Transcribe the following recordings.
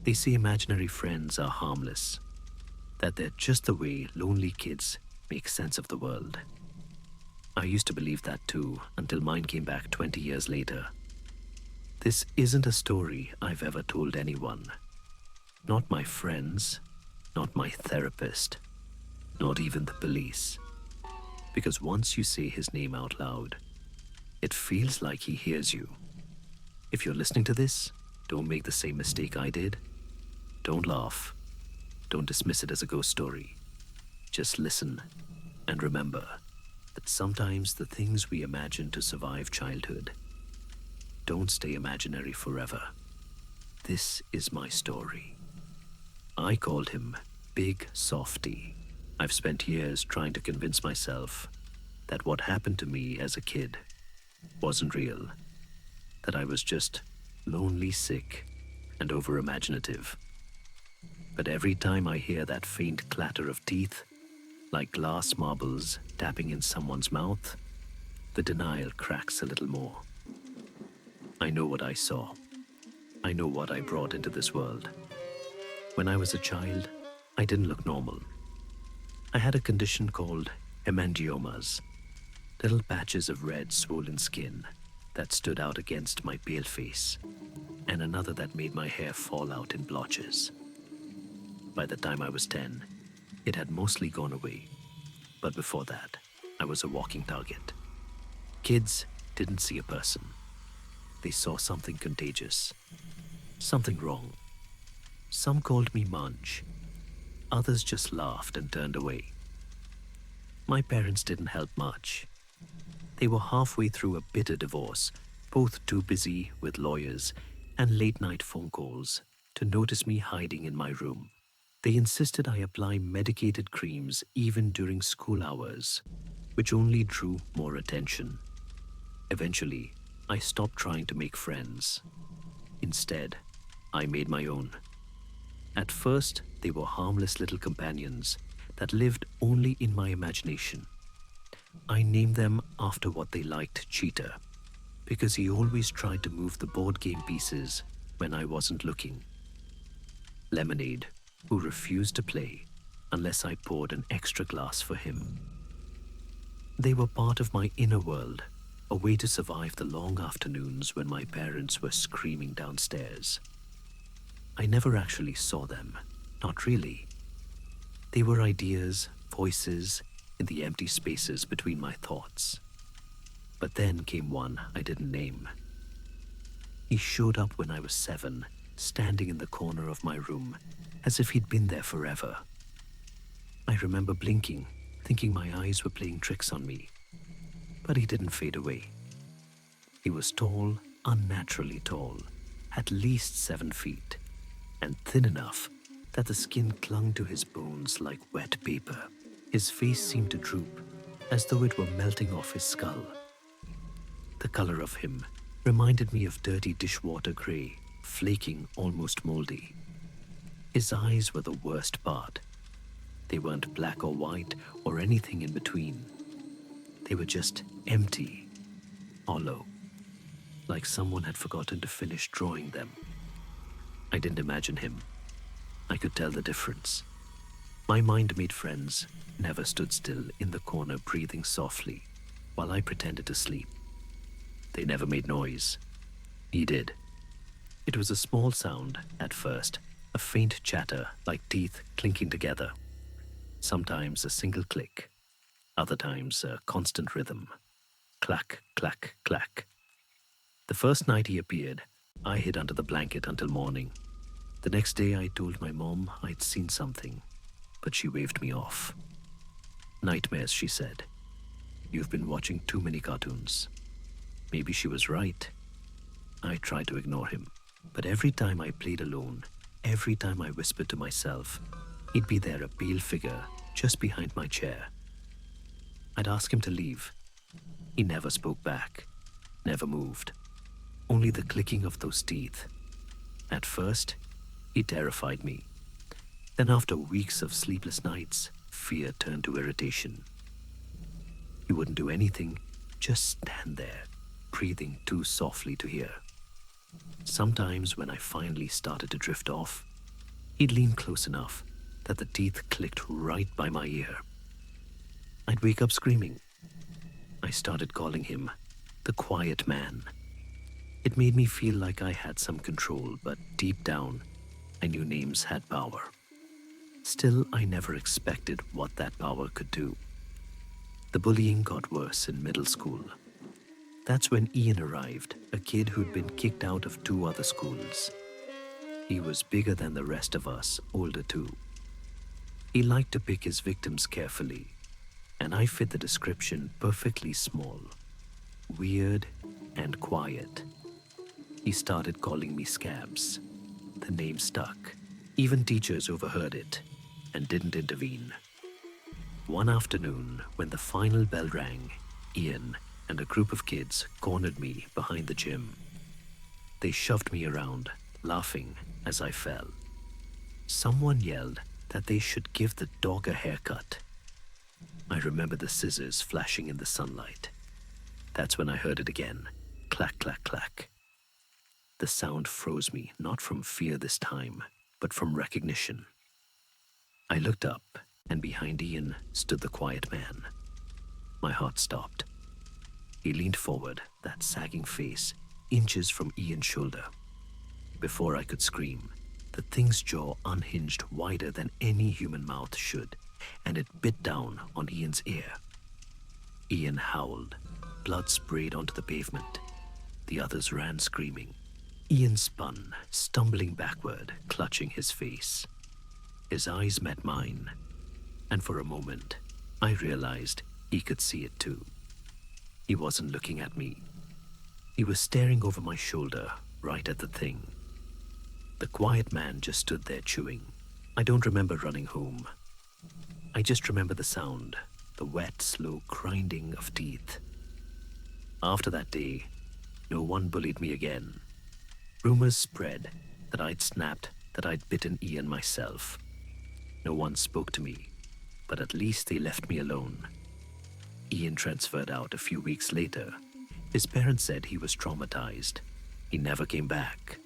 They say imaginary friends are harmless, that they're just the way lonely kids make sense of the world. I used to believe that too, until mine came back 20 years later. This isn't a story I've ever told anyone. Not my friends, not my therapist, not even the police. Because once you say his name out loud, it feels like he hears you. If you're listening to this, don't make the same mistake I did. Don't laugh. Don't dismiss it as a ghost story. Just listen and remember that sometimes the things we imagine to survive childhood don't stay imaginary forever. This is my story. I called him Big Softy. I've spent years trying to convince myself that what happened to me as a kid wasn't real, that I was just lonely, sick, and over-imaginative. But every time I hear that faint clatter of teeth, like glass marbles tapping in someone's mouth, the denial cracks a little more. I know what I saw. I know what I brought into this world. When I was a child, I didn't look normal. I had a condition called hemangiomas, little patches of red swollen skin that stood out against my pale face, and another that made my hair fall out in blotches. By the time I was 10, it had mostly gone away, but before that, I was a walking target. Kids didn't see a person. They saw something contagious, something wrong. Some called me Munch. Others just laughed and turned away. My parents didn't help much. They were halfway through a bitter divorce, both too busy with lawyers and late-night phone calls to notice me hiding in my room. They insisted I apply medicated creams even during school hours, which only drew more attention. Eventually, I stopped trying to make friends. Instead, I made my own. At first, they were harmless little companions that lived only in my imagination. I named them after what they liked, Cheetah, because he always tried to move the board game pieces when I wasn't looking. Lemonade, who refused to play unless I poured an extra glass for him. They were part of my inner world, a way to survive the long afternoons when my parents were screaming downstairs. I never actually saw them, not really. They were ideas, voices, in the empty spaces between my thoughts. But then came one I didn't name. He showed up when I was 7, standing in the corner of my room, as if he'd been there forever. I remember blinking, thinking my eyes were playing tricks on me. But he didn't fade away. He was tall, unnaturally tall, at least 7 feet, and thin enough that the skin clung to his bones like wet paper. His face seemed to droop, as though it were melting off his skull. The color of him reminded me of dirty dishwater gray, flaking, almost moldy. His eyes were the worst part. They weren't black or white or anything in between. They were just empty, hollow, like someone had forgotten to finish drawing them. I didn't imagine him. I could tell the difference. My mind made friends, never stood still in the corner breathing softly while I pretended to sleep. They never made noise. He did. It was a small sound at first, a faint chatter like teeth clinking together. Sometimes a single click. Other times a constant rhythm. Clack, clack, clack. The first night he appeared, I hid under the blanket until morning. The next day I told my mom I'd seen something, but she waved me off. Nightmares, she said. You've been watching too many cartoons. Maybe she was right. I tried to ignore him, but every time I played alone, every time I whispered to myself, he'd be there, a pale figure, just behind my chair. I'd ask him to leave. He never spoke back, never moved. Only the clicking of those teeth. At first, he terrified me. Then after weeks of sleepless nights, fear turned to irritation. He wouldn't do anything, just stand there, breathing too softly to hear. Sometimes when I finally started to drift off, He'd lean close enough that the teeth clicked right by my ear. I'd wake up screaming. I started calling him the quiet man. It made me feel like I had some control, but deep down, I knew names had power. Still, I never expected what that power could do. The bullying got worse in middle school. That's when Ian arrived, a kid who'd been kicked out of 2 other schools. He was bigger than the rest of us, older too. He liked to pick his victims carefully, and I fit the description perfectly: small, weird, and quiet. He started calling me Scabs. The name stuck. Even teachers overheard it and didn't intervene. One afternoon, when the final bell rang, Ian and a group of kids cornered me behind the gym. They shoved me around, laughing as I fell. Someone yelled that they should give the dog a haircut. I remember the scissors flashing in the sunlight. That's when I heard it again. Clack, clack, clack. The sound froze me, not from fear this time, but from recognition. I looked up, and behind Ian stood the quiet man. My heart stopped. He leaned forward, that sagging face, inches from Ian's shoulder. Before I could scream, the thing's jaw unhinged wider than any human mouth should, and it bit down on Ian's ear. Ian howled. Blood sprayed onto the pavement. The others ran screaming. Ian spun, stumbling backward, clutching his face. His eyes met mine, and for a moment, I realized he could see it too. He wasn't looking at me. He was staring over my shoulder, right at the thing. The quiet man just stood there chewing. I don't remember running home. I just remember the sound, the wet, slow grinding of teeth. After that day, no one bullied me again. Rumors spread that I'd snapped, that I'd bitten Ian myself. No one spoke to me, but at least they left me alone. Ian transferred out a few weeks later. His parents said he was traumatized. He never came back.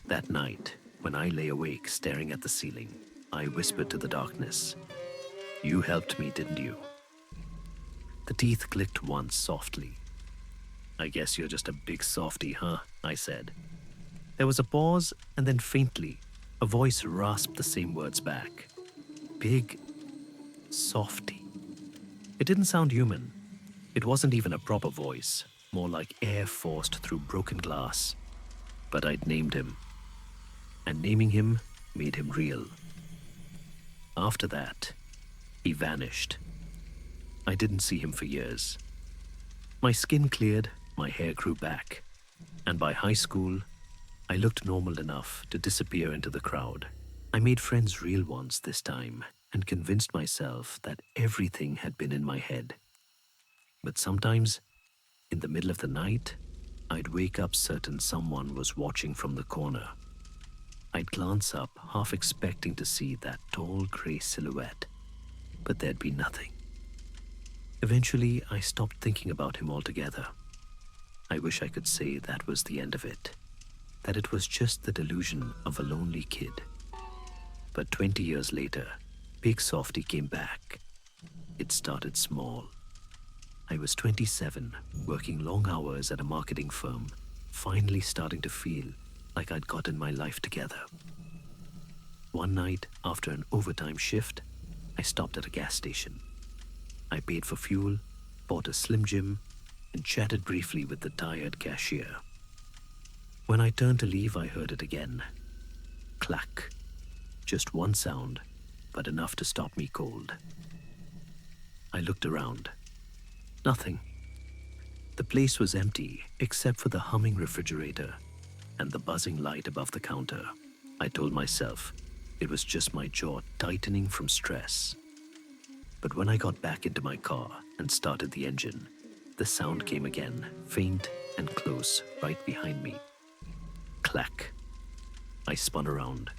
That night, when I lay awake staring at the ceiling, I whispered to the darkness, "You helped me, didn't you?" The teeth clicked once softly. "I guess you're just a big softy, huh?" I said. There was a pause, and then faintly, a voice rasped the same words back. Big Softy. It didn't sound human. It wasn't even a proper voice, more like air forced through broken glass. But I'd named him. And naming him made him real. After that, he vanished. I didn't see him for years. My skin cleared, my hair grew back, and by high school, I looked normal enough to disappear into the crowd. I made friends, real ones this time, and convinced myself that everything had been in my head. But sometimes, in the middle of the night, I'd wake up certain someone was watching from the corner. I'd glance up, half expecting to see that tall gray silhouette, but there'd be nothing. Eventually, I stopped thinking about him altogether. I wish I could say that was the end of it, that it was just the delusion of a lonely kid. But 20 years later, Big Softy came back. It started small. I was 27, working long hours at a marketing firm, finally starting to feel like I'd gotten my life together. One night, after an overtime shift, I stopped at a gas station. I paid for fuel, bought a Slim Jim, and chatted briefly with the tired cashier. When I turned to leave, I heard it again. Clack. Just one sound, but enough to stop me cold. I looked around. Nothing. The place was empty, except for the humming refrigerator and the buzzing light above the counter. I told myself it was just my jaw tightening from stress. But when I got back into my car and started the engine, the sound came again, faint and close, right behind me. Clack. I spun around,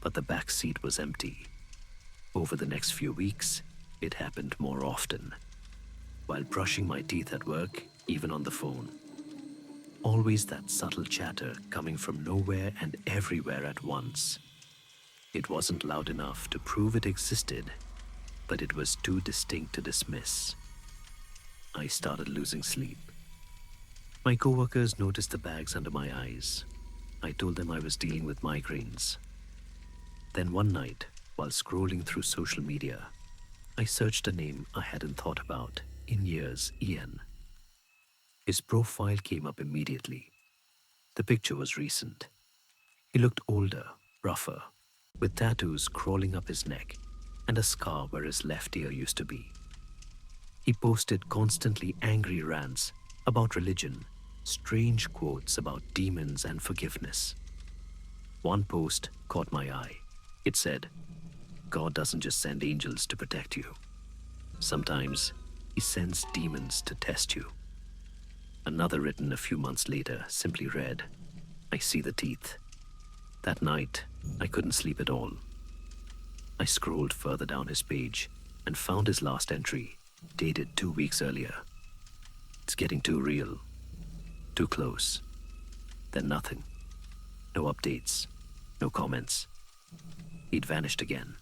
but the back seat was empty. Over the next few weeks, it happened more often. While brushing my teeth at work, even on the phone. Always that subtle chatter coming from nowhere and everywhere at once. It wasn't loud enough to prove it existed, but it was too distinct to dismiss. I started losing sleep. My coworkers noticed the bags under my eyes. I told them I was dealing with migraines. Then one night, while scrolling through social media, I searched a name I hadn't thought about in years, Ian. His profile came up immediately. The picture was recent. He looked older, rougher, with tattoos crawling up his neck and a scar where his left ear used to be. He posted constantly angry rants about religion, strange quotes about demons and forgiveness. One post caught my eye. It said, "God doesn't just send angels to protect you. Sometimes he sends demons to test you." Another written a few months later simply read, "I see the teeth." That night, I couldn't sleep at all. I scrolled further down his page and found his last entry, dated 2 weeks earlier. It's getting too real, too close. Then nothing. No updates, no comments. He'd vanished again.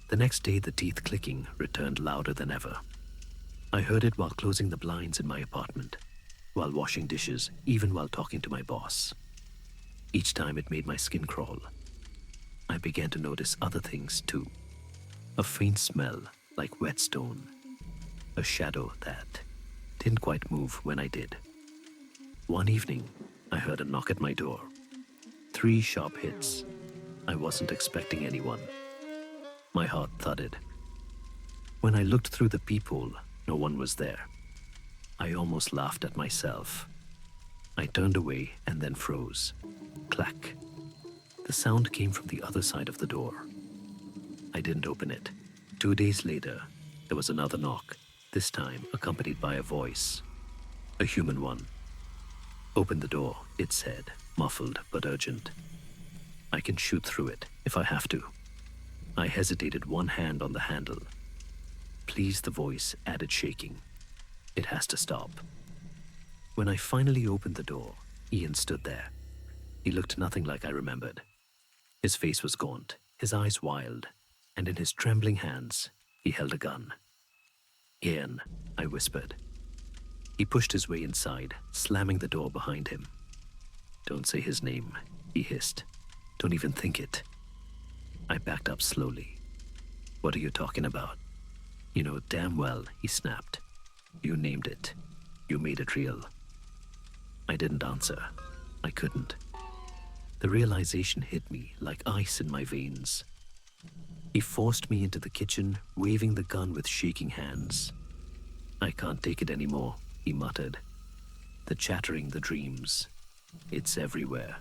The next day, the teeth clicking returned louder than ever. I heard it while closing the blinds in my apartment, while washing dishes, even while talking to my boss. Each time it made my skin crawl. I began to notice other things too. A faint smell like wet stone. A shadow that didn't quite move when I did. One evening, I heard a knock at my door. 3 sharp hits. I wasn't expecting anyone. My heart thudded. When I looked through the peephole, no one was there. I almost laughed at myself. I turned away and then froze. Clack. The sound came from the other side of the door. I didn't open it. 2 days later, there was another knock, this time accompanied by a voice. A human one. "Open the door," it said, muffled but urgent. "I can shoot through it if I have to." I hesitated, one hand on the handle. "Please," the voice added, shaking. "It has to stop." When I finally opened the door, Ian stood there. He looked nothing like I remembered. His face was gaunt, his eyes wild, and in his trembling hands, he held a gun. "Ian," I whispered. He pushed his way inside, slamming the door behind him. "Don't say his name," he hissed. "Don't even think it." I backed up slowly. "What are you talking about?" "You know damn well," he snapped. "You named it. You made it real." I didn't answer. I couldn't. The realization hit me like ice in my veins. He forced me into the kitchen, waving the gun with shaking hands. "I can't take it anymore," he muttered. "The chattering, the dreams. It's everywhere.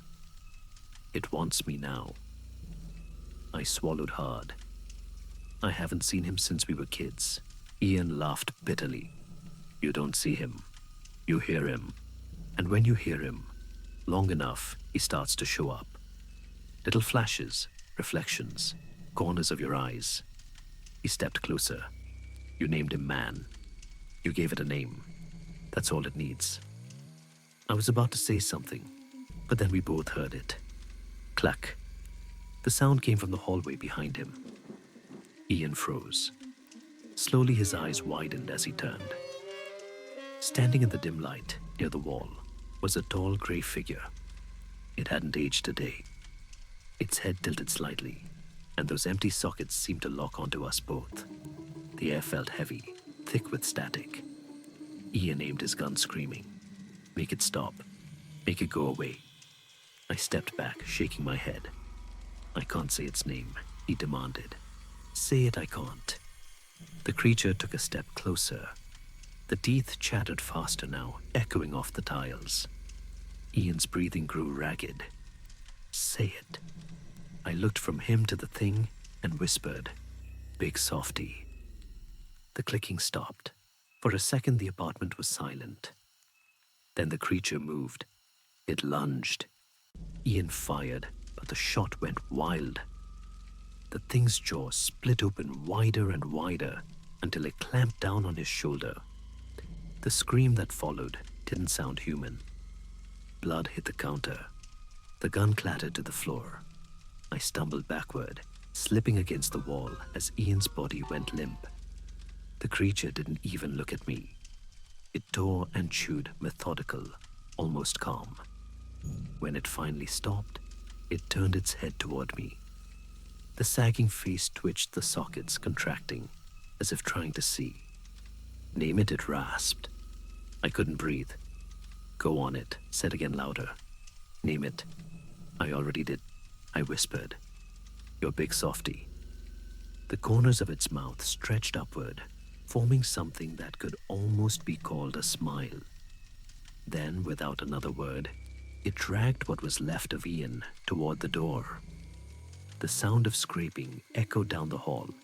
It wants me now." I swallowed hard. "I haven't seen him since we were kids." Ian laughed bitterly. "You don't see him. You hear him. And when you hear him, long enough, he starts to show up. Little flashes, reflections, corners of your eyes." He stepped closer. "You named him Man. You gave it a name. That's all it needs." I was about to say something, but then we both heard it. Clack. The sound came from the hallway behind him. Ian froze. Slowly his eyes widened as he turned. Standing in the dim light near the wall was a tall grey figure. It hadn't aged a day. Its head tilted slightly, and those empty sockets seemed to lock onto us both. The air felt heavy, thick with static. Ian aimed his gun, screaming, "Make it stop. Make it go away." I stepped back, shaking my head. "I can't say its name," he demanded. "Say it, I can't." The creature took a step closer. The teeth chattered faster now, echoing off the tiles. Ian's breathing grew ragged. "Say it." I looked from him to the thing and whispered, "Big Softy." The clicking stopped. For a second, the apartment was silent. Then the creature moved. It lunged. Ian fired, but the shot went wild. The thing's jaw split open wider and wider until it clamped down on his shoulder. The scream that followed didn't sound human. Blood hit the counter. The gun clattered to the floor. I stumbled backward, slipping against the wall as Ian's body went limp. The creature didn't even look at me. It tore and chewed, methodical, almost calm. When it finally stopped, it turned its head toward me. The sagging face twitched, the sockets contracting, as if trying to see. "Name it," it rasped. I couldn't breathe. "Go on it," said again louder. "Name it." "I already did," I whispered. "You're Big Softy." The corners of its mouth stretched upward, forming something that could almost be called a smile. Then, without another word, it dragged what was left of Ian toward the door. The sound of scraping echoed down the hall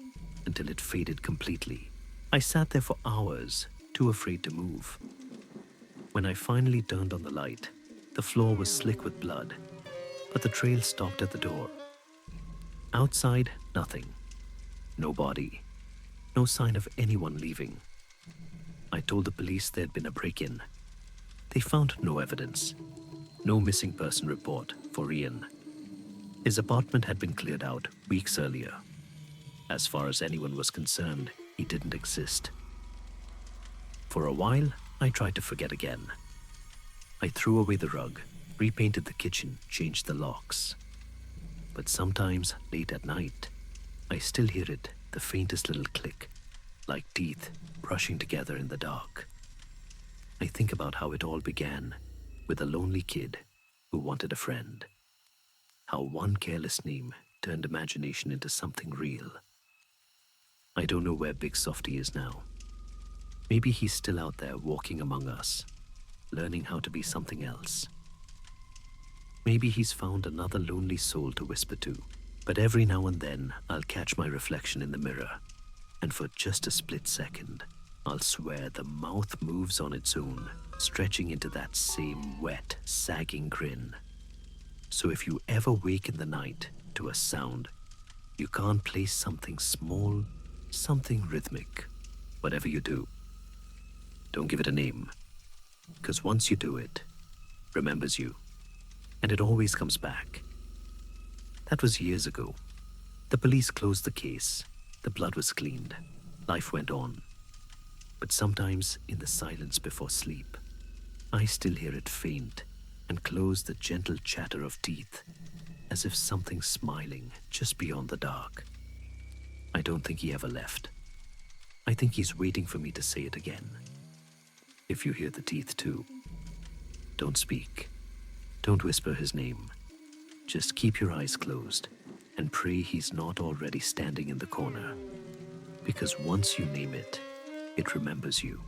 until it faded completely. I sat there for hours, too afraid to move. When I finally turned on the light, the floor was slick with blood, but the trail stopped at the door. Outside, nothing. No body. No sign of anyone leaving. I told the police there had been a break-in. They found no evidence. No missing person report for Ian. His apartment had been cleared out weeks earlier. As far as anyone was concerned, he didn't exist. For a while, I tried to forget again. I threw away the rug, repainted the kitchen, changed the locks. But sometimes, late at night, I still hear it, the faintest little click, like teeth brushing together in the dark. I think about how it all began with a lonely kid who wanted a friend. How one careless name turned imagination into something real. I don't know where Big Softy is now. Maybe he's still out there walking among us, learning how to be something else. Maybe he's found another lonely soul to whisper to. But every now and then, I'll catch my reflection in the mirror, and for just a split second, I'll swear the mouth moves on its own, stretching into that same wet, sagging grin. So if you ever wake in the night to a sound, you can't place something small, something rhythmic, whatever you do, don't give it a name, because once you do, it remembers you, and it always comes back. That was years ago. The police closed the case. The blood was cleaned. Life went on. But sometimes, in the silence before sleep, I still hear it faint and close, the gentle chatter of teeth, as if something's smiling just beyond the dark. I don't think he ever left. I think he's waiting for me to say it again. If you hear the teeth too, don't speak. Don't whisper his name. Just keep your eyes closed and pray he's not already standing in the corner. Because once you name it, it remembers you.